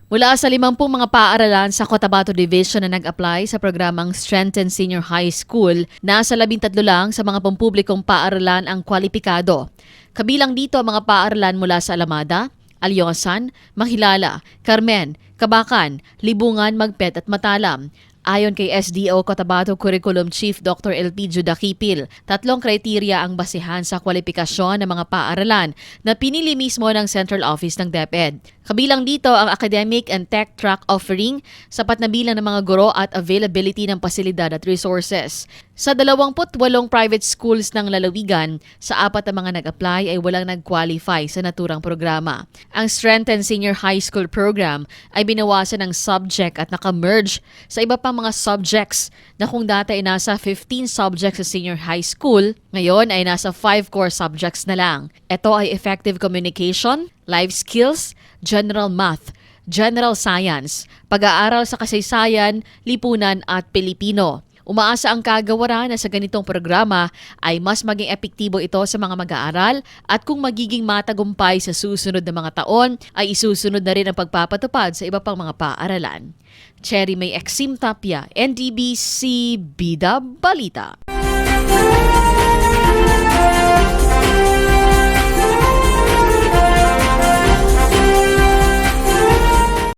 Mula sa 50 mga paaralan sa Cotabato Division na nag-apply sa programang Strengthen Senior High School, nasa 13 lang sa mga pampublikong paaralan ang kwalipikado. Kabilang dito ang mga paaralan mula sa Alamada, Alyosan, Mahilala, Carmen, Kabacan, Libungan, Magpet at Matalam. Ayon kay SDO Cotabato Curriculum Chief Dr. Elpidio Dakipil, 3 kriteria ang basihan sa kwalifikasyon ng mga paaralan na pinili mismo ng Central Office ng DepEd. Kabilang dito ang academic and tech track offering, sapat na bilang ng mga guro at availability ng pasilidad at resources. Sa 28 private schools ng lalawigan, sa 4 na mga nag-apply ay walang nag-qualify sa naturang programa. Ang Strengthen Senior High School program ay binawasan ng subject at naka-merge sa iba pang mga subjects na kung dati ay nasa 15 subjects sa senior high school, ngayon ay nasa 5 core subjects na lang. Ito ay effective communication, life skills, general math, general science, pag-aaral sa kasaysayan, lipunan at Pilipino. Umaasa ang kagawaran na sa ganitong programa ay mas maging epektibo ito sa mga mag-aaral at kung magiging matagumpay sa susunod na mga taon ay isusunod na rin ang pagpapatupad sa iba pang mga paaralan. Cherry May Exim Tapia, NDBC Bida Balita.